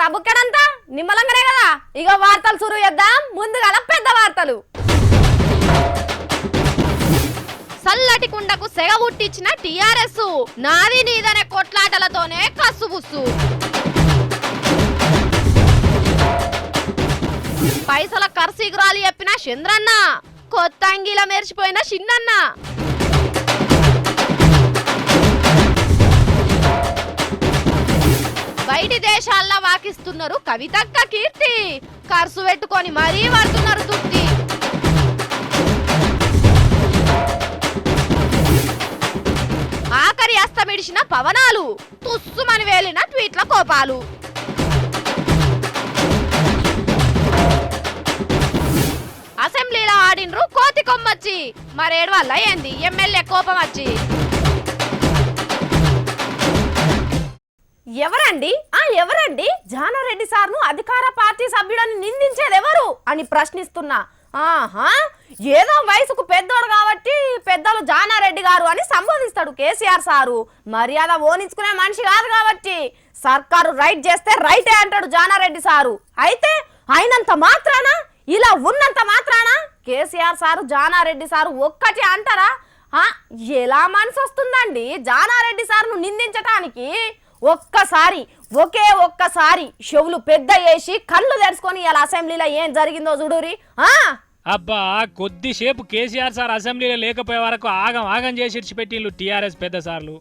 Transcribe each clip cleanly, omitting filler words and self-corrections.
తిన్నారా బుక్కెడంతా నిమ్మలంగానే కదా ఇక వార్తలు సురు చేద్దాం ముందుగా పెద్ద వార్తలు సల్లటి కుండకు సెగ పుట్టించిన టీఆర్ఎస్ నాది నీదనే కొట్లాటలతోనే కసుబుస్సు పైసల కర్సీగురాలు చెప్పిన చంద్రన్న కొత్త అంగీల మెరిచిపోయిన చిన్నన్న బయటి దేశాల్లో వాకిస్తున్నారు కవితక్క కీర్తి ఖర్చు పెట్టుకొని మరీ పడుతున్నారు తుట్టి ఆఖరి అస్తమిడిచిన పవనాలు తుస్సుమని వేలిన ట్వీట్ల కోపాలు అసెంబ్లీలో ఆడినరు కోతి కొమ్మచ్చి మరేడు వల్ల ఏంది ఎమ్మెల్యే కోపం వచ్చి ఎవరండి జానారెడ్డి సార్ను అధికార పార్టీ సభ్యులను నిందించేది ఎవరు అని ప్రశ్నిస్తున్నా ఏదో వయసుకు పెద్దోడు కాబట్టి పెద్దలు జానారెడ్డి గారు అని సంబోధిస్తాడు కేసీఆర్ సారు మర్యాద ఓనించుకునే మనిషి కాదు కాబట్టి సర్కారు రైట్ చేస్తే రైటే అంటాడు జానారెడ్డి సారు అయితే అయినంత మాత్రాన ఇలా ఉన్నంత మాత్రాన కేసీఆర్ సారు జానారెడ్డి సారు ఒక్కటి అంటారా ఎలా మనసు వస్తుందండి జానారెడ్డి సార్ను నిందించటానికి ఒక్కసారి చెవులు పెద్ద చేసి కళ్ళు తెరుచుకొని ఇలా అసెంబ్లీలో ఏం జరిగిందో చూడురి అబ్బా కొద్దిసేపు కేసీఆర్ సార్ అసెంబ్లీలో లేకపోయే వరకు ఆగం చేసి పెట్టిండ్రు టీఆర్ఎస్ పెద్ద సార్లు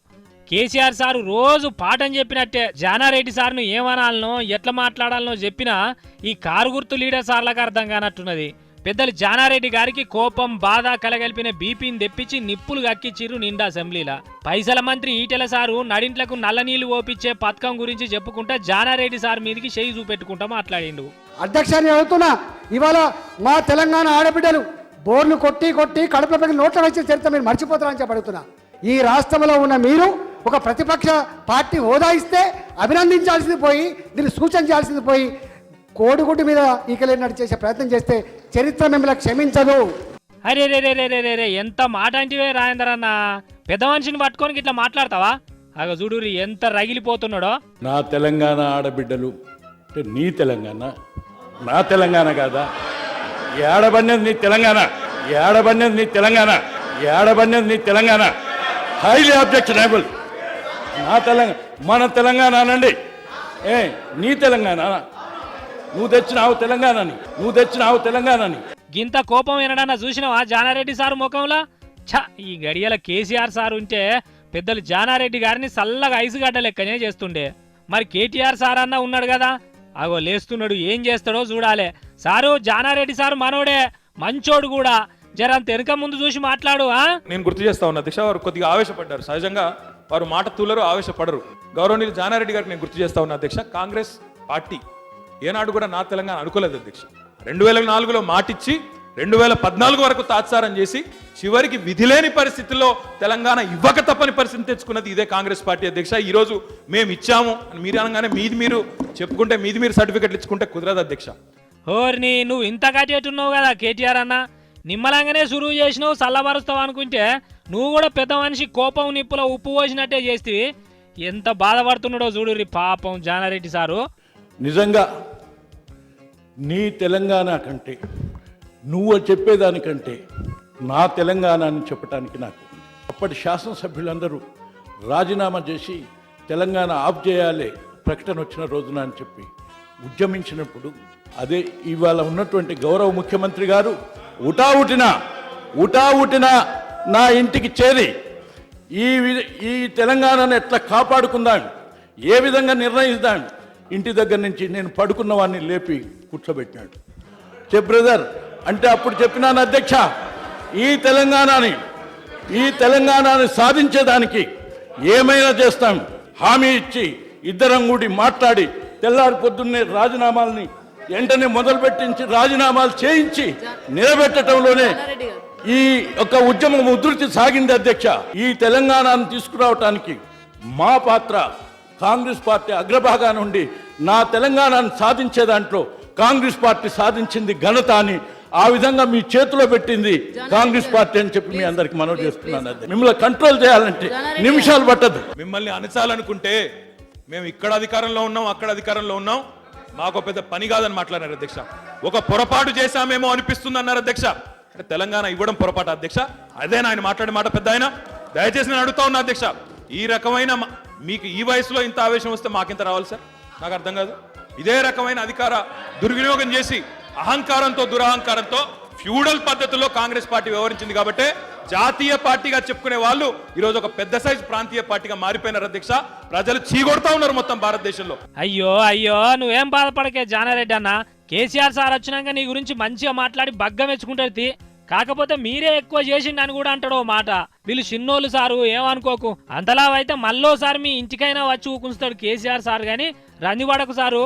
కేసీఆర్ సారు రోజు పాఠం చెప్పినట్టే జానారెడ్డి సార్ను ఏమనాలనో ఎట్లా మాట్లాడాలనో చెప్పినా ఈ కారు గుర్తు లీడర్ సార్లకు అర్థం కానట్టున్నది పెద్దలు జానారెడ్డి గారికి కోపం బాధ కలగలిపిన బీపీని తెప్పించి నిప్పులు గక్కిచ్చిర్రు నిండా అసెంబ్లీలా పైసల మంత్రి ఈటెల సారు నడింట్లకు నల్ల నీళ్లు ఓపించే పథకం గురించి చెప్పుకుంటా జానారెడ్డి సార్ మీదకి చేయి చూపెట్టుకుంటా మాట్లాడిండు అధ్యక్షాన్ని అవుతున్నా ఇవాళ మా తెలంగాణ ఆడబిడ్డలు బోర్లు కొట్టి కడుపులపై నోట్ల వచ్చే చరిత్ర మీరు మర్చిపోతారని చెప్పి అడుగుతున్నా ఈ రాష్ట్రంలో ఉన్న మీరు ఒక ప్రతిపక్ష పార్టీ హోదా ఇస్తే అభినందించాల్సింది పోయి దీన్ని సూచన చేయాల్సింది పోయి కోడిగుడ్డు మీద ఈకలేనట్టు చేసే ప్రయత్నం చేస్తే చరిత్ర మిమ్మల్ని క్షమించదు. అరే రే ఎంత మాట అంటివే రాజేందర్ అన్న పెద్ద మనిషిని పట్టుకొని ఇట్లా మాట్లాడతావా అగ చూడురి ఎంత రగిలిపోతున్నాడో నా తెలంగాణ ఆడబిడ్డలు అంటే నీ తెలంగాణ నా తెలంగాణ కాదా ఏడబడినది నీ తెలంగాణ హైలీ అబ్జెక్షనబుల్ నా తెలంగాణ మన తెలంగాణ అనండి నీ తెలంగాణ నువ్వు తెచ్చినావు తెలంగాణని గింత కోపం ఏనడన్నా చూసినావా జానారెడ్డి సారు ముఖంలో ఈ గడియల కేసీఆర్ సార్ ఉంటే పెద్దలు జానారెడ్డి గారిని చల్లగా ఐసుగడ్డ లెక్కనే చేస్తుండే మరి కేటీఆర్ సార్ అన్న ఉన్నాడు కదా అగో లేస్తున్నాడు ఏం చేస్తాడో చూడాలే సారు జానారెడ్డి సారు మనోడే మంచోడు కూడా జరంత వెనుక ముందు చూసి మాట్లాడు నేను గుర్తు చేస్తా ఉన్నా అధ్యక్ష వారు కొద్దిగా ఆవేశపడ్డారు సహజంగా వారు మాట తూలరు ఆవేశపడరు గౌరవనీయులు జానారెడ్డి గారికి నేను గుర్తు చేస్తా ఉన్నా అధ్యక్ష కాంగ్రెస్ పార్టీ ఏనాడు కూడా నా తెలంగాణ అనుకోలేదు అధ్యక్ష 2004లో మాటిచ్చి 2014 వరకు తాత్సారం చేసి చివరికి విధిలేని పరిస్థితుల్లో తెలంగాణ ఇవ్వక తప్పని పరిస్థితి తెచ్చుకున్నది ఇదే కాంగ్రెస్ పార్టీ అధ్యక్ష ఈరోజు మేము ఇచ్చాము అని మీరు అనగానే మీరు చెప్పుకుంటే మీరు సర్టిఫికెట్లు ఇచ్చుకుంటే కుదరదు అధ్యక్ష హోర్ని నువ్వు ఇంత కట్టేట్టున్నావు కదా కేటీఆర్ అన్న నిమ్మలంగానే సురువు చేసినావు చల్లబరుస్తావు అనుకుంటే నువ్వు కూడా పెద్ద మనిషి కోపం నిప్పులో ఉప్పు పోసినట్టే చేస్తేవి ఎంత బాధపడుతున్నాడో చూడుర్రి పాపం జానారెడ్డి సారు నిజంగా నీ తెలంగాణ కంటే నువ్వు చెప్పేదానికంటే నా తెలంగాణ అని చెప్పడానికి నాకు అప్పటి శాసనసభ్యులందరూ రాజీనామా చేసి తెలంగాణ ఆఫ్ చేయాలి ప్రకటన వచ్చిన రోజున అని చెప్పి ఉద్యమించినప్పుడు అదే ఇవాళ ఉన్నటువంటి గౌరవ ముఖ్యమంత్రి గారు ఉటావుటిన నా ఇంటికి చేరి ఈ తెలంగాణను ఎట్లా కాపాడుకుందాం ఏ విధంగా నిర్ణయిద్దాం ఇంటి దగ్గర నుంచి నేను పడుకున్న వాడిని లేపి కూర్చోబెట్టినాడు బ్రదర్ అంటే అప్పుడు చెప్పినాను అధ్యక్ష ఈ తెలంగాణని సాధించేదానికి ఏమైనా చేస్తాం హామీ ఇచ్చి ఇద్దరం కూడి మాట్లాడి తెల్లారి పొద్దున్నే రాజీనామాలని వెంటనే మొదలుపెట్టించి రాజీనామాలు చేయించి నిలబెట్టడంలోనే ఈ యొక్క ఉద్యమం ఉధృతి సాగింది అధ్యక్ష ఈ తెలంగాణను తీసుకురావటానికి మా పాత్ర కాంగ్రెస్ పార్టీ అగ్రభాగా నుండి నా తెలంగాణను సాధించే దాంట్లో కాంగ్రెస్ పార్టీ సాధించింది ఘనత అని ఆ విధంగా మీ చేతిలో పెట్టింది కాంగ్రెస్ పార్టీ అని చెప్పి మీ అందరికి మనవి చేస్తున్నాను మిమ్మల్ని కంట్రోల్ చేయాలంటే నిమిషాలు పట్టదు మిమ్మల్ని అణచాలనుకుంటే మేము ఇక్కడ అధికారంలో ఉన్నాం అక్కడ అధికారంలో ఉన్నాం మాకు పెద్ద పని కాదని మాట్లాడారు అధ్యక్ష. ఒక పొరపాటు చేశామేమో అనిపిస్తుంది అన్నారు అధ్యక్ష. అంటే తెలంగాణ ఇవ్వడం పొరపాటు అధ్యక్ష? అదేనా ఆయన మాట్లాడే మాట? పెద్ద ఆయన దయచేసి నేను అడుగుతా ఉన్నా అధ్యక్ష, ఈ రకమైన మీకు ఈ వయసులో ఇంత ఆవేశం వస్తే మాకింత రావాలి సార్? నాకు అర్థం కాదు. ఇదే రకమైన అధికార దుర్వినియోగం చేసి అహంకారంతో దురహంకారంతో ఫ్యూడల్ పద్ధతిలో కాంగ్రెస్ పార్టీ వ్యవహరించింది కాబట్టి జాతీయ పార్టీగా చెప్పుకునే వాళ్ళు ఈరోజు ఒక పెద్ద సైజు ప్రాంతీయ పార్టీగా మారిపోయినారు అధ్యక్ష. ప్రజలు చీగొడతా ఉన్నారు మొత్తం భారతదేశంలో. అయ్యో అయ్యో నువ్వేం బాధపడకే జానారెడ్డి అన్న, కేసీఆర్ సార్ వచ్చినాక నీ గురించి మంచిగా మాట్లాడి బగ్గ మెచ్చుకుంటారు. కాకపోతే మీరే ఎక్కువ చేసిండని కూడా అంటాడు మాట. వీళ్ళు చిన్నోళ్ళు సారు, ఏమనుకోకు. అంతలా అయితే మళ్ళోసారి మీ ఇంటికైనా వచ్చి ఊకుంచుతాడు కేసీఆర్ సార్ గాని రంజివాడకు సారు.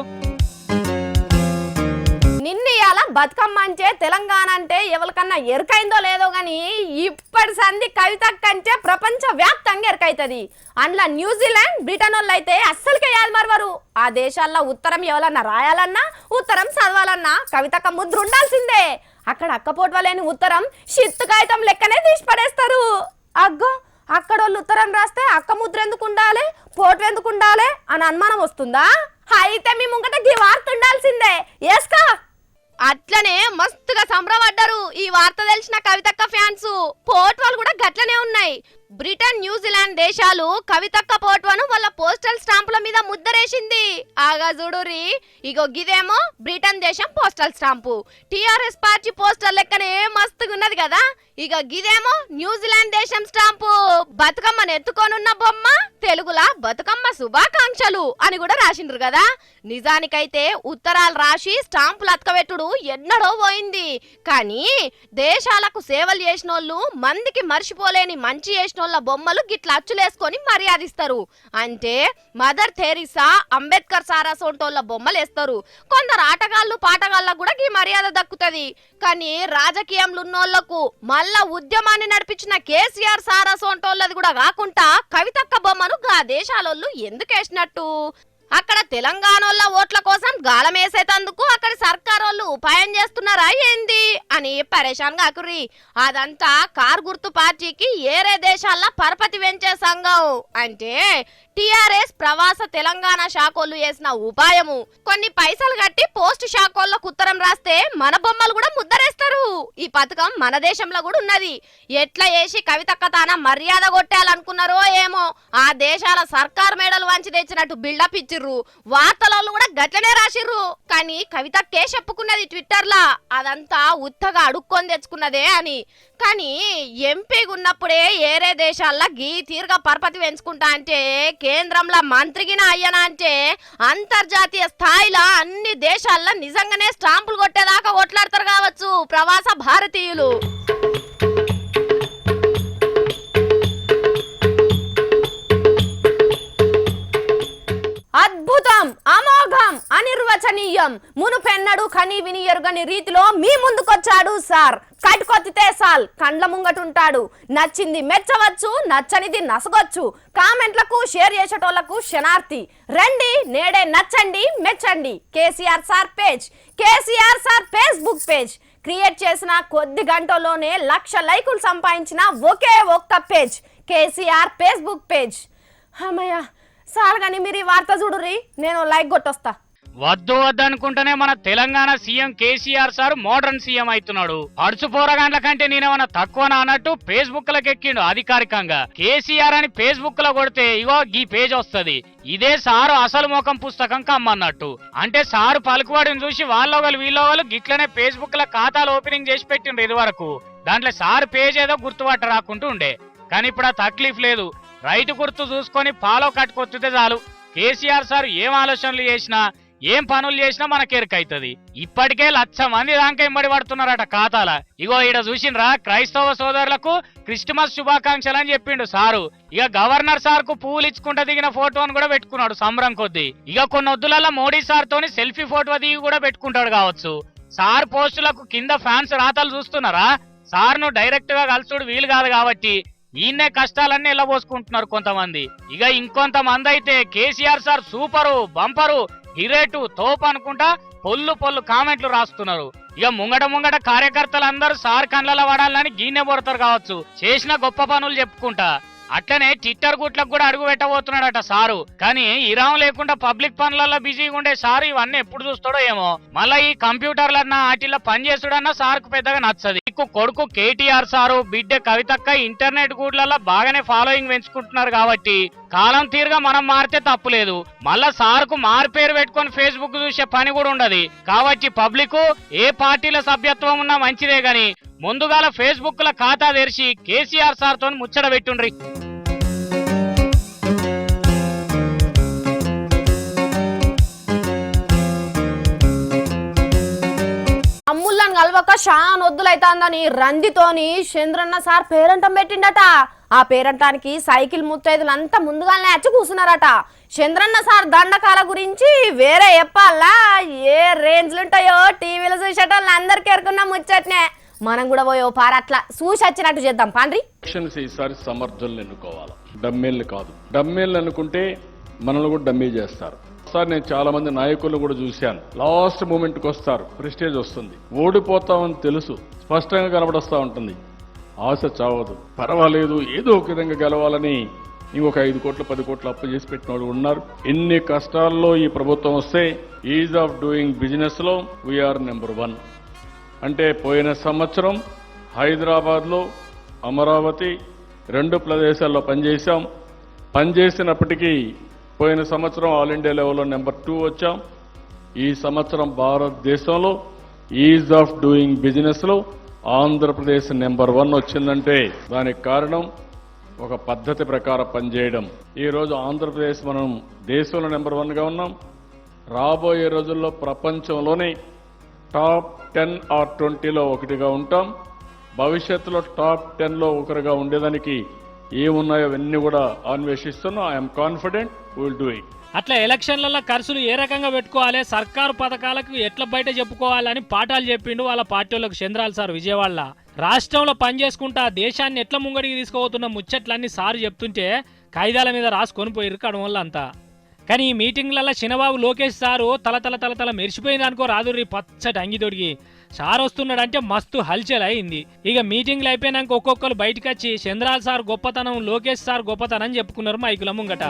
నిన్న ఇవాళ బతుకమ్మ అంటే తెలంగాణ అంటే ఎవరికన్నా ఎరుకైందో లేదో గాని ఇప్పటి సంధి కవితక్క అంటే ప్రపంచ వ్యాప్తంగా ఎరుకైతుంది. అందులో న్యూజిలాండ్, బ్రిటన్ వాళ్ళు అయితే అస్సలకే యాద మరవరు. ఆ దేశాల్లో ఉత్తరం ఎవరన్నా రాయాలన్నా, ఉత్తరం చదవాలన్నా కవితక్క ముద్ర ఉండాల్సిందే. అక్కడ అక్కపోటవలేని ఉత్తరం షిత్తు కాగితం లెక్కనే తీసి పడేస్తారు. అగ్గో అక్కడ వాళ్ళు ఉత్తరం రాస్తే అక్క ముద్ర ఎందుకు ఉండాలి, పోటు ఎందుకు ఉండాలి అని అనుమానం వస్తుందా? అయితే మీ ముంగట గీ వార్త ఉండాల్సిందే. ఏస్కా అట్లనే మస్తుగా సంబరపడ్డారు ఈ వార్త తెలిసిన కవితక్క ఫ్యాన్స్. పోర్టువలు కూడా గట్లనే ఉన్నాయి. బ్రిటన్, న్యూజిలాండ్ దేశాలు కవితక్క పోర్టువను వాళ్ళ పోస్టల్ స్టాంపుల మీద ముద్దరేసింది. ఆగా చూడురి, ఇగో గిదేమో బ్రిటన్ దేశం postal stamp. TRS party poster లెక్కనే మస్తుగా ఉన్నది కదా. ఇక గిదేమో న్యూజిలాండ్ దేశం స్టాంపు. బతుకమ్మను ఎత్తుకోనున్న బొమ్మ తెలుగులా బతుకమ్మ శుభాకాంక్షలు అని కూడా రాసిండ్రు కదా. నిజానికైతే ఉత్తరాలు రాసి స్టాంపులు అతకబెట్టుడు ఎన్నడో పోయింది. కానీ దేశాలకు సేవలు చేసినోళ్ళు, మందికి మర్చిపోలేని మంచి చేసినోళ్ళ బొమ్మలు గిట్ల అచ్చులేసుకొని మర్యాదిస్తారు. అంటే మదర్ థెరిసా, అంబేద్కర్ సారా సోంటోళ్ళ బొమ్మలు వేస్తారు. కొందరు ఆటగాళ్ళు, పాటగాళ్ళకు కూడా ఈ మర్యాద దక్కుతుంది. కానీ రాజకీయంలో ఉన్నోళ్లకు, మళ్ళా ఉద్యమాన్ని నడిపించిన కేసీఆర్ సారా సోంటోళ్ళది కూడా కాకుండా కవితక్క బొమ్మను గా దేశాలోళ్ళు ఎందుకు వేసినట్టు? అక్కడ తెలంగాణోళ్ళ ఓట్ల కోసం గాలమేసేటందుకు అక్కడ సర్కారోళ్ళు ఉపాయం చేస్తున్నారా ఏంది అని పరేషాన్ కాకుర్రి. అదంతా కారు గుర్తు పార్టీకి ఏరే దేశాల్లో పరపతి పెంచే సంఘం. అంటే టిఆర్ఎస్ ప్రవాస తెలంగాణ శాఖోళ్ళు చేసిన ఉపాయము. కొన్ని పైసలు కట్టి పోస్ట్ శాఖోళ్ళకు ఉత్తరం రాస్తే మన బొమ్మలు కూడా ముద్దరేస్తారు. ఈ పథకం మన దేశంలో కూడా ఉన్నది. ఎట్లా చేసి కవితక్క తాన మర్యాద కొట్టాలనుకున్నారో ఏమో. ఆ దేశాల సర్కార్ మేడలు వంచి తెచ్చినట్టు బిల్డప్ ఇచ్చిర్రు. వార్తలలో కూడా గట్లనే రాసిర్రు. కానీ కవితక్కే చెప్పుకున్నది ట్విట్టర్ లా అదంతా ఉత్తగా అడుక్కొని తెచ్చుకున్నదే అని. కానీ ఎంపీగా ఉన్నప్పుడే ఏరే దేశాల్లో గీ తీరుగా పరపతి పెంచుకుంటా అంటే, కేంద్రంలో మంత్రిగిన అయ్యనా అంటే, అంతర్జాతీయ స్థాయిలో అన్ని దేశాల్లో నిజంగానే స్టాంపులు కొట్టేదాకా కొట్లాడతారు కావచ్చు ప్రవాస భారతీయులు. అద్భుతం, అమోఘం, అనిర్వచనీయం, మునుపెన్నడు కని విని ఎరుగని రీతిలో మీ ముందుకొచ్చాడు సార్. కట్టుకొత్తితే సాల్ కండ్ల ముంగటుంటాడు. నచ్చింది మెచ్చవచ్చు, నచ్చనిది నసగొచ్చు. కామెంట్లకు షేర్ చేసేటోళ్లకు శనార్థి. రండి నేడే నచ్చండి మెచ్చండి. KCR sir page, KCR sir Facebook page create చేసిన కొద్ది గంటల్లోనే 1,00,000 లైకులు సంపాదించిన ఒకే ఒక్క పేజ్ కేసీఆర్ ఫేస్బుక్ పేజ్. అమ్మయ్య సార్ గాని మీరు ఈ వార్త చూడుర్రి, నేను లైక్ కొట్టొస్తా. వద్దు వద్దనుకుంటేనే మన Telangana CM KCR sir modern CM అవుతున్నాడు. అడుచు పోరగాండ్ల కంటే నేనేమన్నా తక్కువనా అన్నట్టు ఫేస్బుక్ లకు ఎక్కిండు అధికారికంగా. కేసీఆర్ అని ఫేస్బుక్ లో కొడితే ఇగో ఈ పేజ్ వస్తది. ఇదే సారు అసలు ముఖం పుస్తకం కమ్మన్నట్టు. అంటే సారు పలుకుబడిని చూసి వాళ్ళొగలు వీళ్ళొగలు గిట్లనే ఫేస్బుక్ లో ఖాతాలు ఓపెనింగ్ చేసి పెట్టిండ్రు. ఇది వరకు దాంట్లో సారు పేజ్ ఏదో గుర్తుపట్ట రాకుంటూ ఉండే. కానీ ఇప్పుడు ఆ తక్లీఫ్ లేదు. రైతు గుర్తు చూసుకొని ఫాలో కట్టుకొచ్చితే చాలు. కేసీఆర్ సార్ ఏం ఆలోచనలు చేసినా, ఏం పనులు చేసినా మనకెరకైతుంది. ఇప్పటికే 1,00,000 మంది దాకా ఎంబడి పడుతున్నారట ఖాతాల. ఇగో ఈడ చూసిండ్రా, క్రైస్తవ సోదరులకు క్రిస్టమస్ శుభాకాంక్షలు అని చెప్పిండు సారు. ఇక గవర్నర్ సార్ కు పూలు ఇచ్చుకుంటా దిగిన ఫోటోను కూడా పెట్టుకున్నాడు సంబరం కొద్దీ. ఇక కొన్ని వద్దులలో మోడీ సార్ తోని సెల్ఫీ ఫోటో దిగి కూడా పెట్టుకుంటాడు కావచ్చు. సార్ పోస్టులకు కింద ఫ్యాన్స్ రాతలు చూస్తున్నారా? సార్ ను డైరెక్ట్ గా కలుసుడు వీలు కాదు కాబట్టి ఈయన్నే కష్టాలన్నీ ఎల్లబోసుకుంటున్నారు కొంతమంది. ఇక ఇంకొంతమంది అయితే కేసీఆర్ సార్ సూపరు, బంపరు, హిరేటు, తోపు అనుకుంటా పొల్లు పొల్లు కామెంట్లు రాస్తున్నారు. ఇక ముంగట కార్యకర్తలందరూ సార్ కండ్ల పడాలని గీనె పడతారు కావచ్చు చేసిన గొప్ప పనులు చెప్పుకుంటా. అట్లనే ట్విట్టర్ గుట్లకు కూడా అడుగు పెట్టబోతున్నాడట సారు. కానీ ఇరాం లేకుండా పబ్లిక్ పనులలో బిజీగా ఉండే సారు ఇవన్నీ ఎప్పుడు చూస్తాడో ఏమో. మళ్ళా ఈ కంప్యూటర్లన్నా వాటిల్లో పనిచేస్తుడన్నా సార్కు పెద్దగా నచ్చదు. కొడుకు కేటీఆర్ సారు బిడ్డ కవితక్క ఇంటర్నెట్ గూడ్లలో బాగానే ఫాలోయింగ్ పెంచుకుంటున్నారు కాబట్టి కాలం తీరుగా మనం మారితే తప్పులేదు. మళ్ళా సార్కు మారుపేరు పెట్టుకొని ఫేస్బుక్ చూసే పని కూడా ఉండదు. కాబట్టి పబ్లిక్ ఏ పార్టీల సభ్యత్వం ఉన్నా మంచిదే గాని ముందుగాల ఫేస్బుక్ లో ఖాతా తెరిచి కేసీఆర్ సార్ తో ముచ్చట పెట్టుండ్రి. అమ్ముళ్ళని కలవక షాన్ వద్దులైతాందని రందితోని చంద్రన్న సార్ పేరంటం పెట్టిండట. ఆ పేరంటానికి సైకిల్ ముత్తైదులంతా ముందుగానే వచ్చి కూర్చున్నారట. చంద్రన్న సార్ దండకాల గురించి వేరే చెప్పాలా, ఏ రేంజ్లు ఉంటాయో టీవీలో చూసేటోళ్ళు అందరికీ ఎరుకున్న ముచ్చట్నే. మనం కూడా పోయో పారట్లా చూసి వచ్చినట్టు చేద్దాం పాండ్రి. ఈసారి సమర్థులను ఎన్నుకోవాలి, డమ్మీలు కాదు. డమ్మీలు అనుకుంటే మనల్ని కూడా డమ్మీ చేస్తారు. సార్ నేను చాలా మంది నాయకులు కూడా చూశాను, లాస్ట్ మూమెంట్కి వస్తారు, ప్రెస్టేజ్ వస్తుంది, ఓడిపోతామని తెలుసు, స్పష్టంగా కనబడొస్తా ఉంటుంది, ఆశ చావదు, పర్వాలేదు ఏదో ఒక విధంగా గెలవాలని ఇంకొక 5 కోట్లు 10 కోట్లు అప్పు చేసి పెట్టిన వాళ్ళు ఉన్నారు. ఎన్ని కష్టాల్లో ఈ ప్రభుత్వం వస్తే ఈజ్ ఆఫ్ డూయింగ్ బిజినెస్ లో వీఆర్ నెంబర్ 1. అంటే పోయిన సంవత్సరం హైదరాబాద్లో అమరావతి 2 ప్రదేశాల్లో పనిచేసినప్పటికీ పోయిన సంవత్సరం ఆల్ ఇండియా లెవెల్లో నెంబర్ 2 వచ్చాం. ఈ సంవత్సరం భారతదేశంలో ఈజ్ ఆఫ్ డూయింగ్ బిజినెస్ లో ఆంధ్రప్రదేశ్ నెంబర్ 1 వచ్చిందంటే దానికి కారణం ఒక పద్ధతి ప్రకారం పనిచేయడం. ఈ రోజు ఆంధ్రప్రదేశ్ మనం దేశంలో నెంబర్ 1గా ఉన్నాం. రాబోయే రోజుల్లో ప్రపంచంలోనే టాప్ 10 ఆర్ 20లో ఒకటిగా ఉంటాం. భవిష్యత్తులో టాప్ 10లో ఒకరుగా ఉండేదానికి ఏమున్నాయో అవన్నీ కూడా అన్వేషిస్తున్నాం. I'm confident will do it. అట్లా ఎలక్షన్లలో ఖర్చులు ఏ రకంగా పెట్టుకోవాలి, సర్కారు పథకాలకు ఎట్లా బయట చెప్పుకోవాలని పాఠాలు చెప్పిండు వాళ్ళ పార్టీలకు చంద్రాల సార్ విజయవాడలో. రాష్ట్రంలో పనిచేసుకుంటా దేశాన్ని ఎట్లా ముంగడికి తీసుకుపోతున్న ముచ్చట్లన్నీ సారు చెప్తుంటే కాగితాల మీద రాసుకొని పోయి కడం వల్ల అంతా. కానీ ఈ మీటింగ్లలో చిన్నబాబు లోకేష్ సారు తల మెరిసిపోయింది అనుకో రాదుర్రి పచ్చటి అంగి తొడిగి. సార్ వస్తున్నాడంటే మస్తు హల్చల్ అయింది. ఇక మీటింగ్లు అయిపోయినాక ఒక్కొక్కరు బయటకు వచ్చి చంద్రాల సార్ గొప్పతనం, లోకేష్ సార్ గొప్పతనం చెప్పుకున్నారు మైకుల ముంగట.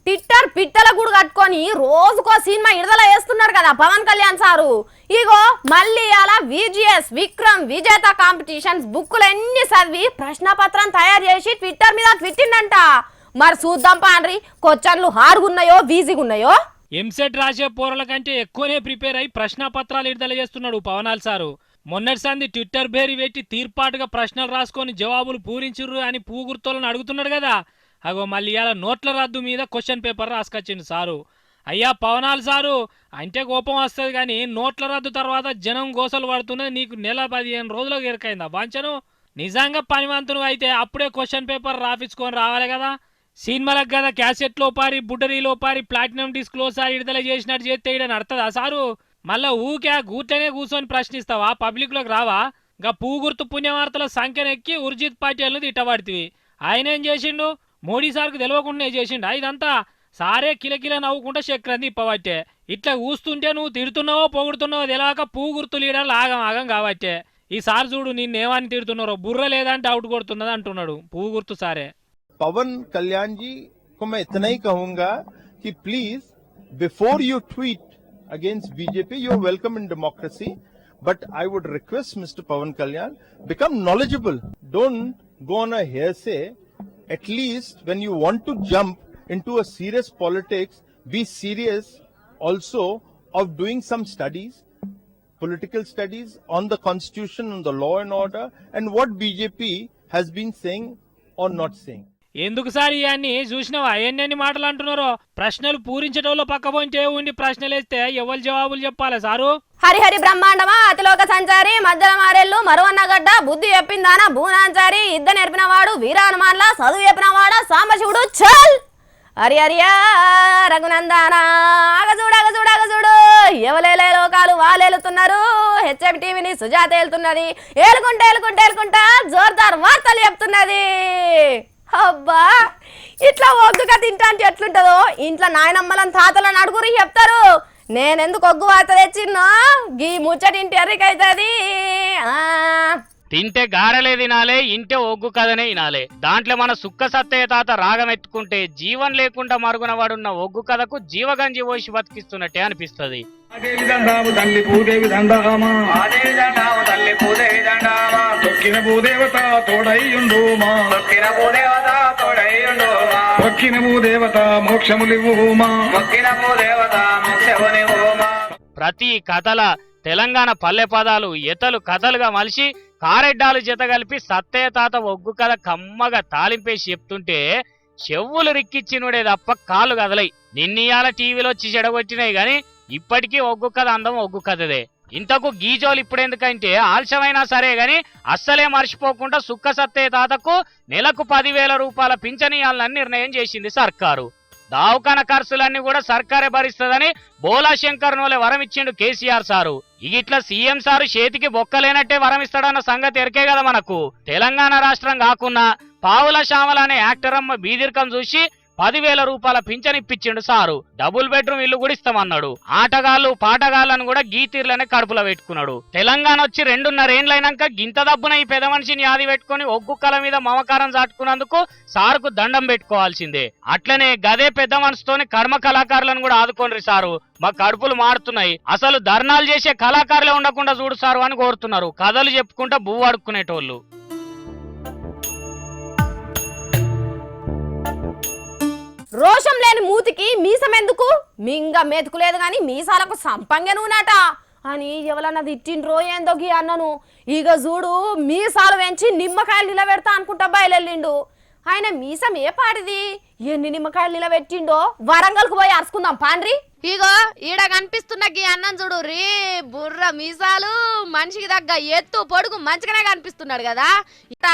ట్విట్టర్ పిట్టల గుడి కట్టుకొని రోజుకో సినిమా విడుదల చేస్తున్నారు కదా పవన్ కళ్యాణ్ సారు. ఇగో మళ్ళీ అలా VGS విక్రమ్ విజేత కాంపిటీషన్స్ బుక్కులన్నీ చదివి ప్రశ్నపత్రం తయారు చేసి ట్విట్టర్ మీద ట్విట్టిండంట. మరి చూద్దాం పాండ్రి, క్వశ్చన్లు హార్గున్నాయో ఈజీగా ఉన్నాయో. ఎంసెట్ రాసే పోరల కంటే ఎక్కువనే ప్రిపేర్ అయి ప్రశ్నపత్రాలు విడుదల చేస్తున్నాడు పవనాల్ సారు. మొన్నటిసారి ట్విట్టర్ బేరీ పెట్టి తీర్పాటుగా ప్రశ్నలు రాసుకొని జవాబులు పూరించుర్రు అని పూగుర్తోలను అడుగుతున్నాడు కదా. అగో మళ్ళీ ఇలా నోట్ల రద్దు మీద క్వశ్చన్ పేపర్ రాసుకొచ్చిండు సారు. అయ్యా పవనాల్ సారు అంటే కోపం వస్తుంది కానీ నోట్ల రద్దు తర్వాత జనం గోసలు పడుతున్నది నీకు నెల 15 రోజులకు ఎరకైందా బాంచను? నిజంగా పనివంతును అయితే అప్పుడే క్వశ్చన్ పేపర్ రాపించుకొని రావాలి కదా. సినిమాలకు కదా క్యాసెట్లో పారి బుడ్డరీలో పారి ప్లాటినం డిస్క్లో సారి విడుదల చేసినట్టు చేస్తే ఇడని అర్థదా సారు? మళ్ళా ఊకే గూట్లనే కూర్చొని ప్రశ్నిస్తావా, పబ్లిక్లోకి రావా? గా పూగుర్తు పుణ్యవార్తల సంఖ్యనెక్కి ఉర్జిత్ పాటిల్ని తిట్టబడుతుంది. ఆయన ఏం చేసిండు? మోడీ సార్కు తెలియకుండా చేసిండు ఇదంతా. సారే కిలకిల నవ్వుకుంటా చక్రంది ఇప్పబట్టే. ఇట్లా కూస్తుంటే నువ్వు తిడుతున్నావో పొగుడుతున్నావో తెలియక పూగుర్తు లీడర్లు ఆగం కాబట్టే. ఈ సార్ చూడు నిన్నేమని తిడుతున్నారో, బుర్ర లేదని డౌట్ కొడుతున్నది అంటున్నాడు పూగుర్తు సారే. पवन कल्याण जी को मैं इतना ही कहूंगा कि please before you tweet against BJP you are welcome in democracy, but I would request mister Pavan Kalyan become knowledgeable, don't go on a hearsay. At least when you want to jump into a serious politics, be serious also of doing some studies, political studies on the constitution, on the law and order, and what BJP has been saying or not saying. ఎందుకు sir ఇవన్నీ చూసినావా ఎన్ని మాటలు అంటున్నారో? ప్రశ్నలు పూరించడంలో పక్కపోయింటే ఉండి ప్రశ్నలు వేస్తే ఎవరు జవాబులు చెప్పాలి సారు? హరిహరి బ్రహ్మాండమా అతిలోక సంచారి మధ్యల మారెళ్ళు మరువన్నగడ్డ బుద్ధి చెప్పిందానా భూనాంచారి ఇద్ద నేర్పిన వాడు వీరానుమాన్లా చదువు చెప్పిన వాడా సాంబశివుడు చల్ హరి హరియా రఘునందానా అగజూడు ఎవలేలే లోకాలు వాళ్ళేలుతున్నారు. హెచ్ఎం టీవీని సుజాత ఏలుతున్నది. ఏలుకుంటా జోర్దార్ వార్తలు చెప్తున్నది. అబ్బా ఇట్లా ఒగ్గుగా తింటా అంటే ఎట్లుంటదో ఇంట్లో నాయనమ్మలను తాతలను అడుగురు చెప్తారు. నేనెందుకు ఒగ్గు వార్త తెచ్చిన్నో గీ ముచ్చటింటి ఎర్రికైతుంది. తింటే గారెలే తినాలే, ఇంటే ఒగ్గు కథనే వినాలే. దాంట్లో మన సుక్క సత్తయ్య తాత రాగం ఎత్తుకుంటే జీవం లేకుండా మరుగున వాడున్న ఒగ్గు కథకు జీవగంజి పోసి బతికిస్తున్నట్టే అనిపిస్తది. ఆదేవి దండాము తల్లి భూదేవి దండామా, ఆదేవి దండాము తల్లి భూదేవి దామా, తొక్కిన భూదేవత తోడయ్యుండుమా, తొక్కిన భూదేవత తోడయ్యుండుమా, తొక్కిన భూదేవత మోక్షములివ్వుమా, తొక్కిన భూదేవత మోక్షములివ్వుమా. ప్రతి కథల తెలంగాణ పల్లె పదాలు ఎతలు కథలుగా మలిసి కారెడ్డాలు జత కలిపి సత్తయ్య తాత ఒగ్గు కథ కమ్మగా తాలింపేసి చెప్తుంటే చెవులు రిక్కిచ్చినుడే తప్ప కాళ్ళు కదలై. నిన్నీయాల టీవీలో వచ్చి చెడగొట్టినాయి గాని ఇప్పటికీ ఒగ్గు కథ అందం ఒగ్గు కథదే. ఇంతకు గీజోలు ఇప్పుడెందుకంటే ఆలస్యమైనా సరే గాని అస్సలే మర్చిపోకుండా సుక్క సత్తయ్య తాతకు నెలకు 10,000 రూపాయల పింఛనియాలని నిర్ణయం చేసింది సర్కారు. దావకాన ఖర్చులన్నీ కూడా సర్కారే భరిస్తుందని బోలా శంకర్ నోలే వరం ఇచ్చిండు కేసీఆర్ సారు. ఇట్లా సీఎం సారు చేతికి బొక్కలేనట్టే వరం ఇస్తాడన్న సంగతి ఎరికే కదా మనకు. తెలంగాణ రాష్ట్రం కాకున్నా పావుల శ్యామల అనే యాక్టర్ అమ్మ బీదిర్కం చూసి 10,000 రూపాయల పింఛన్ ఇప్పించిండు సారు. డబుల్ బెడ్రూమ్ ఇల్లు కూడా ఇస్తామన్నాడు. ఆటగాళ్ళు పాటగాళ్ళను కూడా గీతీర్లనే కడుపులో పెట్టుకున్నాడు. తెలంగాణ వచ్చి 2.5 ఏండ్లైనాక గింత దబ్బున ఈ పెద్ద మనిషిని యాది పెట్టుకుని ఒగ్గు కళ మీద మమకారం చాటుకున్నందుకు సారుకు దండం పెట్టుకోవాల్సిందే. అట్లనే గదే పెద్ద మనసుతోని కర్మ కళాకారులను కూడా ఆదుకోండి సారు, మా కడుపులు మారుతున్నాయి, అసలు ధర్నాలు చేసే కళాకారులే ఉండకుండా చూడు సారు అని కోరుతున్నారు కథలు చెప్పుకుంటా బువ్వు అడుక్కునేటోళ్ళు. రోషం లేని మూతికి మీసం ఎందుకు, మింగ మెతుకులేదు గాని మీసాలకు సంపంగ నూనెట అని ఎవరన్నా తిట్టిండ్రో ఏందో గీ అన్నను. ఇక చూడు మీసాలు వెంచి నిమ్మకాయలు నిలబెడతా అనుకుంటా బయలుదేరిండు. ఆయన మీసం ఏ పాడిది, ఎన్ని నిమ్మకాయలు నిలబెట్టిండో వరంగల్కు పోయి అరుచుకుందాం పాండ్రి. ఇగో ఈడ కనిపిస్తున్న గీ అన్నం చూడు రీ, బుర్ర మీసాలు మనిషికి దగ్గ ఎత్తు పొడుగు మంచిగానే కనిపిస్తున్నాడు కదా. ఇట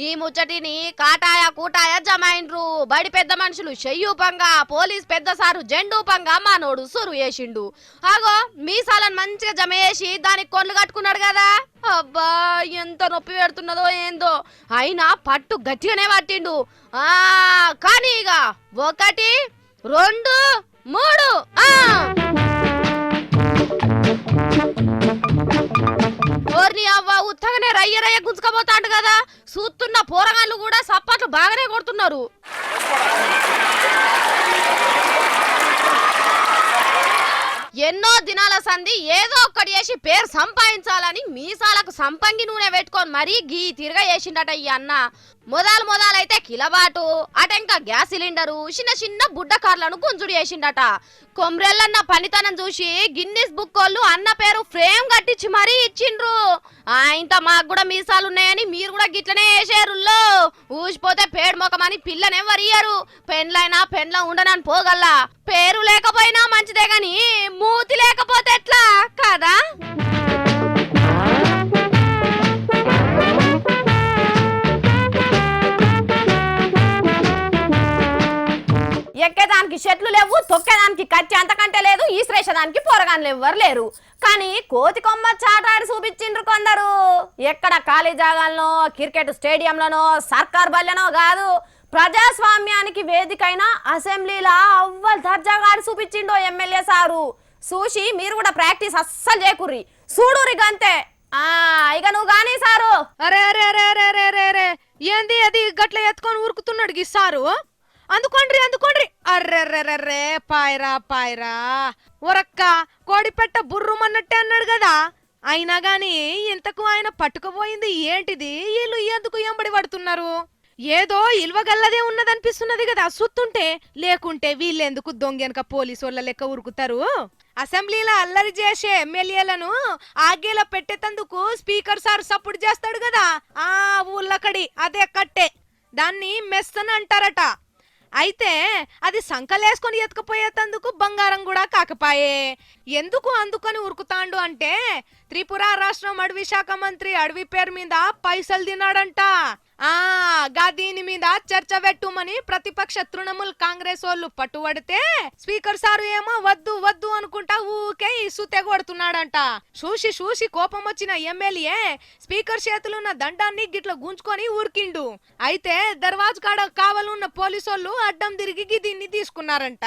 ఈ ముచ్చటిని కాటాయ కూటాయ జమాయిండ్రు. బడి పెద్ద మనుషులు చెయ్యూపంగా, పోలీస్ పెద్ద సారు జెండూపంగా మానోడు సురు వేసిండు. ఆగో మీసాలను మంచిగా జమ చేసి దానికి కొన్లు కట్టుకున్నాడు కదా. అబ్బా ఎంత నొప్పి పెడుతున్నదో ఏందో, అయినా పట్టు గట్టిగానే పట్టిండు. కానీ ఇక 1 2 3 ఓర్ని అవ్వ ఉత్తగానే రయ్య రయ్య గుంజుకపోతాడు కదా. చూస్తున్న పోరగాళ్ళు కూడా సప్పట్లు బాగానే కొడుతున్నారు. ఎన్నో దినాల సంధి ఏదో ఒక్కటి చేసి పేరు సంపాదించాలని మీసాలకు సంపంగి నూనె పెట్టుకొని మరీ గీ తిరగా చేసిండట ఈ అన్న. మొదలైతే కిలబాటు, అటెంక గ్యాస్ సిలిండరు, చిన్న బుడ్డ కార్లను గుంజుడు చేసిండట. కొమ్రెల్లన్న పనితనం చూసి గిన్నిస్ బుక్ వాళ్ళు అన్న పేరు ఫ్రేమ్ కట్టించి మరీ ఇచ్చిండ్రు. ఇంత మాకు కూడా మీసాలు ఉన్నాయని మీరు కూడా గిట్లనే వేసేరుల్లో. ఊసిపోతే పేడు మొకమని పిల్లనెవ్వరియ్యరు. పెండ్లైనా పెండ్ల ఉండనని పోగల్లా. పేరు లేకపోయినా మంచిదే గాని మూతి లేకపోతే ఎట్లా కదా. ఎక్కేదానికి చెట్లు లేవు, తొక్కేదానికి కచ్చి అంతకంటే లేదు, ఈశ్రేషదానికి పోరగాన్లు ఎవ్వరు లేరు. కానీ కోతి కొమ్మ చాటాడి చూపించిండ్రు కొందరు. ఎక్కడ ఖాళీ జాగాల్లో, క్రికెట్ స్టేడియంలోనో, సర్కార్ బల్లెనో కాదు, ప్రజాస్వామ్యానికి వేదికైన అసెంబ్లీలా అవ్వల్ దర్జాగాడి చూపించిండో ఎమ్మెల్యే సారు. చూసి మీరు కూడా ప్రాక్టీస్ అస్సలు చేయకుర్రి, చూడురి గంతే. ఇక నువ్వు గానీ సారు. అరే అరే అరే అరే అరే అరే అరే ఏంది అది గట్ల ఎత్తుకొని ఉరుకుతున్నాడు గీ సారు. అందుకోండ్రి అర్రెర్రెర్రే పాయరా ఒరక్క కోడిపెట్ట బుర్రుమన్నట్టే అన్నాడు కదా. అయినా గాని ఇంతకు ఆయన పట్టుకుపోయింది ఏంటిది, వీళ్ళు ఎందుకు ఎంబడి పడుతున్నారు? ఏదో ఇల్వగల్లదే ఉన్నదనిపిస్తున్నది కదా సుత్తుంటే. లేకుంటే వీళ్ళెందుకు దొంగెనక పోలీసు వాళ్ళ లెక్క ఉరుకుతారు? అసెంబ్లీలో అల్లరి చేసే ఎమ్మెల్యేలను ఆగేలా పెట్టేతందుకు స్పీకర్ సార్ సపోర్ట్ చేస్తాడు కదా. ఊళ్ళకడి అదే కట్టే, దాన్ని మెస్తన్ అంటారట. అయితే అది సంకలేసుకొని ఎత్తుకుపోయేతందుకు బంగారం కూడా కాకపాయే. ఎందుకు అందుకని ఉరుకుతాండు అంటే త్రిపుర రాష్ట్రం అడవి శాఖ మంత్రి అడవి పేరు మీద పైసలు తిన్నాడంట. దీని మీద చర్చ పెట్టుమని ప్రతిపక్ష తృణమూల్ కాంగ్రెస్ వాళ్ళు పట్టుబడితే స్పీకర్ సారు ఏమో వద్దు అనుకుంటా ఊకే ఇసు తెగొడుతున్నాడంట. చూసి కోపం వచ్చిన ఎమ్మెల్యే స్పీకర్ చేతులున్న దండాన్ని గిట్ల గుంజుకొని ఊరికిండు. అయితే దర్వాజ్ కాడ కావాలన్న పోలీసోళ్ళు అడ్డం తిరిగి దీన్ని తీసుకున్నారంట.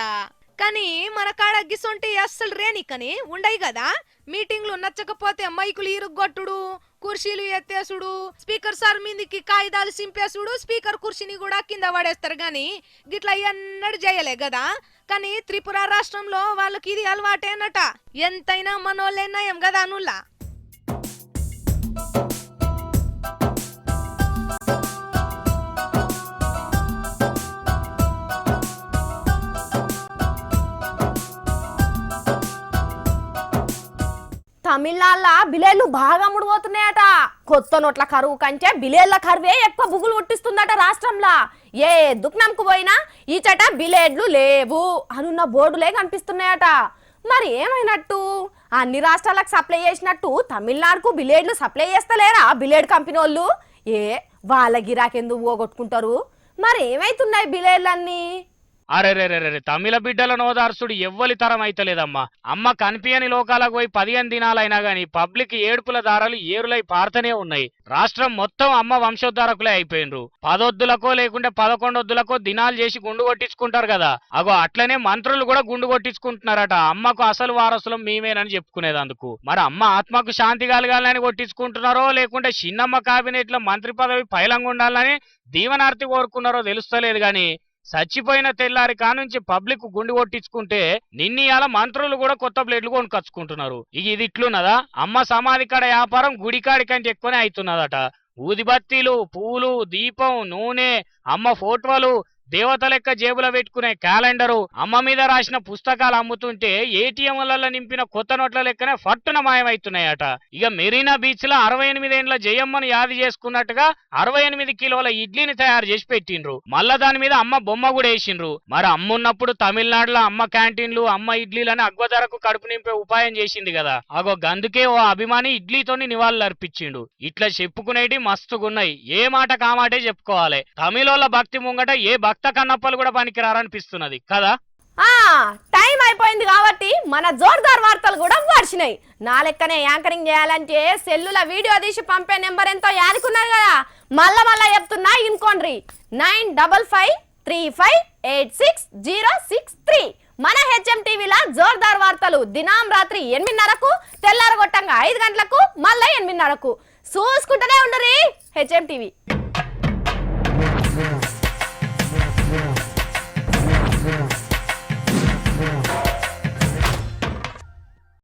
కానీ మన కాడ గిసొంటి అస్సలు రేనికని ఉండయి కదా. మీటింగ్లు నచ్చకపోతే మైకులు ఇరుగొట్టుడు, కుర్చీలు ఎత్తేసుడు, స్పీకర్ సార్ మీదికి కాగితాలు సింపేసుడు, స్పీకర్ కుర్చీని కూడా కింద పడేస్తారు గాని గిట్లా ఎన్నడూ చేయలే కదా. కానీ త్రిపుర రాష్ట్రంలో వాళ్ళకి ఇది అలవాటేనట. ఎంతైనా మనోళ్ళే నయం కదా అనుల్లా. తమిళనాడులో బిలేళ్లు బాగా ముడిపోతున్నాయట. కొత్త నోట్ల కరువు కంటే బిలేళ్ల కరువే ఎక్కువ బుగులు కొట్టిస్తుందట రాష్ట్రంలో. ఏ దుఃఖంకు పోయినా ఈ చట బిలేడ్లు లేవు అనున్న బోర్డులే కనిపిస్తున్నాయట. మరి ఏమైనట్టు? అన్ని రాష్ట్రాలకు సప్లై చేసినట్టు తమిళనాడుకు బిలేడ్లు సప్లై చేస్తలేరా బిలేడ్ కంపెనీ వాళ్ళు? వాళ్ళ గిరాకెందుకు పోగొట్టుకుంటారు? మరి ఏమైతున్నాయి బిలేడ్లన్నీ? అరెరెరెరె తమిళ బిడ్డల నోదార్సుడు ఎవ్వలి తరం అయితలేదమ్మా. అమ్మ కనిపియని లోకాలకు పోయి 15 దినాలైనా గాని పబ్లిక్ ఏడుపుల దారాలు ఏరులై పారుతూనే ఉన్నాయి. రాష్ట్రం మొత్తం అమ్మ వంశోద్ధారకులే అయిపోయినరు. 10 వద్దులకో లేకుంటే 11 వద్దులకో దినాలు చేసి గుండు కొట్టించుకుంటారు కదా. అగో అట్లనే మంత్రులు కూడా గుండు కొట్టించుకుంటున్నారట. అమ్మకు అసలు వారసులం మేమేనని చెప్పుకునేదందుకు. మరి అమ్మ ఆత్మకు శాంతి కలగాలని కొట్టించుకుంటున్నారో లేకుంటే చిన్నమ్మ కేబినెట్ లో మంత్రి పదవి పైలంగా ఉండాలని దీవనార్తి కోరుకున్నారో తెలుస్తలేదు గాని చచ్చిపోయిన తెల్లారి కానుంచి పబ్లిక్ గుండు కొట్టించుకుంటే నిన్నీయాల మంత్రులు కూడా కొత్త ప్లేట్లు కొనుకొచ్చుకుంటున్నారు. ఇది ఇట్లున్నదా? అమ్మ సమాధి కాడ వ్యాపారం గుడికాడి కంటే ఎక్కువనే అవుతున్నదట. ఊదిబత్తీలు, పూలు, దీపం, నూనె, అమ్మ ఫోటోలు, దేవత లెక్క జేబులో పెట్టుకునే క్యాలెండరు, అమ్మ మీద రాసిన పుస్తకాలు అమ్ముతుంటే ఏటీఎంలలో నింపిన కొత్త నోట్ల లెక్కనే ఫట్టున మాయమవుతున్నాయట. ఇక మెరీనా బీచ్ లో 68 ఏండ్ల జయమ్మను యాది చేసుకున్నట్టుగా 68 కిలోల ఇడ్లీని తయారు చేసి పెట్టిండ్రు. మళ్ళా దాని మీద అమ్మ బొమ్మ కూడా వేసిండ్రు. మరి అమ్మున్నప్పుడు తమిళనాడులో అమ్మ క్యాంటీన్లు, అమ్మ ఇడ్లీలని అగ్వ ధరకు కడుపు నింపే ఉపాయం చేసింది కదా. అగో గందుకే ఓ అభిమాని ఇడ్లీతోని నివాళులు అర్పించిండు. ఇట్లా చెప్పుకునేటి మస్తుగున్నాయి. ఏ మాట కామాటే చెప్పుకోవాలి. తమిళోళ్ళ భక్తి ముంగట ఏ భక్త కన్నప్పలు కూడా పనికిరారనిపిస్తున్నది కదా. టైం అయిపోయింది కాబట్టి మన జోర్దార్ వార్తలు కూడా వచ్చినాయి. నా లెక్కనే యాంకరింగ్ చేయాలంటే సెల్లుల వీడియో తీసి పంపే నెంబర్ ఎంతో యాదుకున్నారు కదా. మళ్ళా చెప్తున్నా ఇన్కోండ్రి 9535866063. మన హెచ్ఎం టీవీలో జోర్దార్ వార్తలు దినం రాత్రి 8:30కు, తెల్లారగొట్టంగా 5 గంటలకు, మళ్ళీ 8:30కు చూసుకుంటూనే ఉండరు హెచ్ఎం టీవీ.